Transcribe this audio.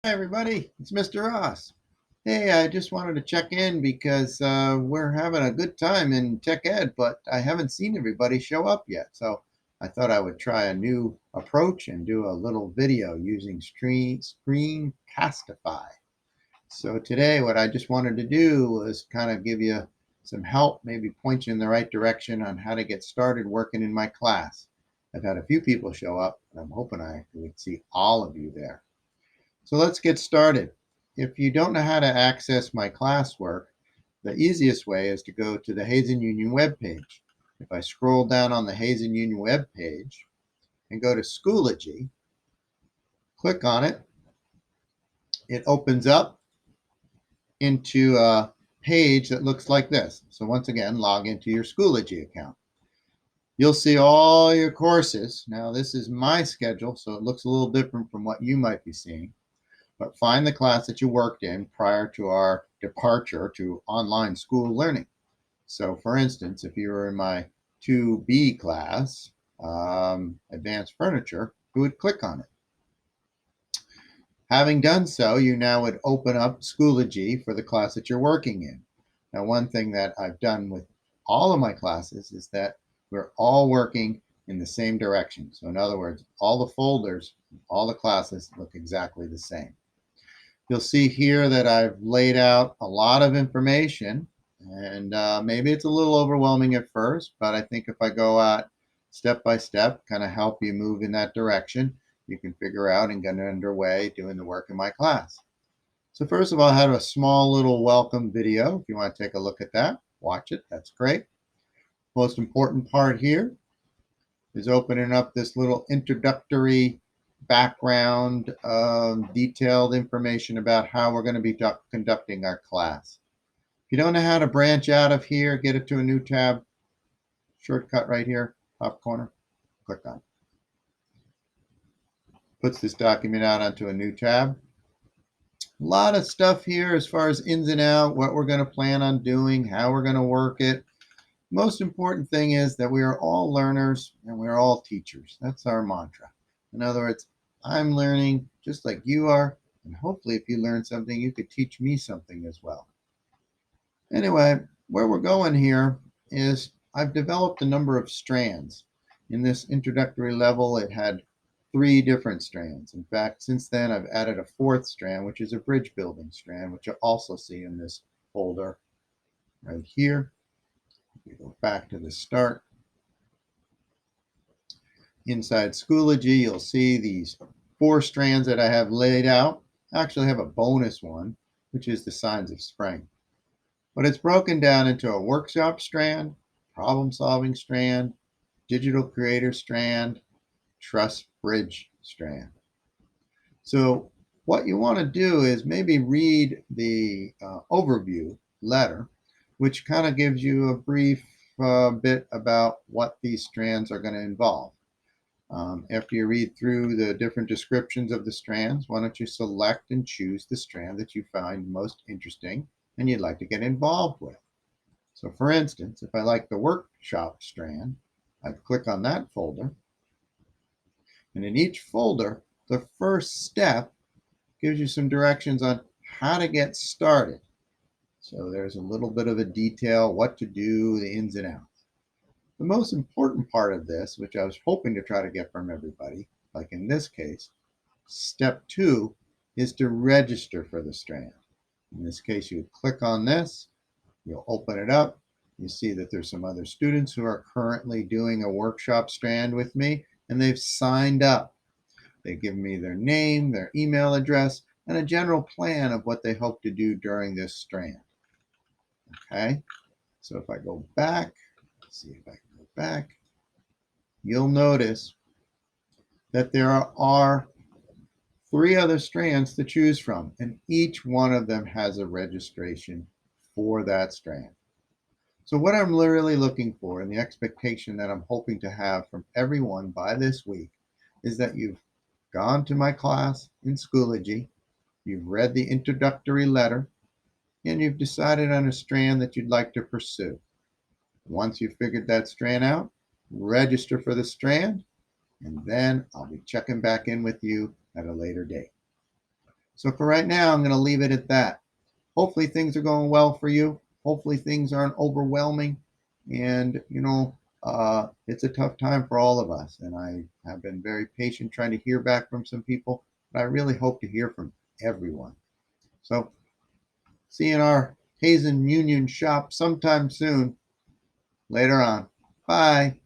Hi, everybody. It's Mr. Ross. Hey, I just wanted to check in because we're having a good time in tech ed, but I haven't seen everybody show up yet. So I thought I would try a new approach and do a little video using Screencastify. So today, what I just wanted to do was kind of give you some help, maybe point you in the right direction on how to get started working in my class. I've had a few people show up, and I'm hoping I would see all of you there. So let's get started. If you don't know how to access my classwork, the easiest way is to go to the Hazen Union webpage. If I scroll down on the Hazen Union webpage and go to Schoology, click on it, it opens up into a page that looks like this. So once again, log into your Schoology account. You'll see all your courses. Now this is my schedule, so it looks a little different from what you might be seeing. But find the class that you worked in prior to our departure to online school learning. So for instance, if you were in my 2B class, advanced furniture, you would click on it. Having done so, you now would open up Schoology for the class that you're working in. Now, one thing that I've done with all of my classes is that we're all working in the same direction. So in other words, all the folders, all the classes look exactly the same. You'll see here that I've laid out a lot of information, and maybe it's a little overwhelming at first, but I think if I go out step by step, kind of help you move in that direction, you can figure out and get underway doing the work in my class. So first of all, I have a small little welcome video. If you want to take a look at that, watch it. That's great. Most important part here is opening up this little introductory background, detailed information about how we're going to be conducting our class. If you don't know how to branch out of here, get it to a new tab, shortcut right here, top corner, click on it. Puts this document out onto a new tab. A lot of stuff here as far as ins and out, what we're going to plan on doing, how we're going to work it. Most important thing is that we are all learners and we're all teachers. That's our mantra. In other words, I'm learning just like you are, and hopefully if you learn something, you could teach me something as well. Anyway, where we're going here is I've developed a number of strands. In this introductory level, it had 3 different strands. In fact, since then, I've added a 4th strand, which is a bridge building strand, which you'll also see in this folder right here. We go back to the start. Inside Schoology, you'll see these 4 strands that I have laid out. I actually have a bonus one, which is the signs of spring. But it's broken down into a workshop strand, problem solving strand, digital creator strand, trust bridge strand. So what you want to do is maybe read the overview letter, which kind of gives you a brief bit about what these strands are going to involve. After you read through the different descriptions of the strands, why don't you select and choose the strand that you find most interesting and you'd like to get involved with. So for instance, if I like the workshop strand, I'd click on that folder. And in each folder, the first step gives you some directions on how to get started. So there's a little bit of a detail, what to do, the ins and outs. The most important part of this, which I was hoping to try to get from everybody, like in this case, step 2 is to register for the strand. In this case, you click on this, you'll open it up. You see that there's some other students who are currently doing a workshop strand with me, and they've signed up. They give me their name, their email address, and a general plan of what they hope to do during this strand. Okay, so if I go back, let's see if I can go back, you'll notice that there are 3 other strands to choose from, and each one of them has a registration for that strand. So what I'm really looking for and the expectation that I'm hoping to have from everyone by this week is that you've gone to my class in Schoology, you've read the introductory letter, and you've decided on a strand that you'd like to pursue. Once you've figured that strand out, register for the strand, and then I'll be checking back in with you at a later date. So for right now, I'm going to leave it at that. Hopefully things are going well for you. Hopefully things aren't overwhelming. And, it's a tough time for all of us. And I have been very patient trying to hear back from some people, but I really hope to hear from everyone. So see you in our Hazen Union shop sometime soon. Later on. Bye.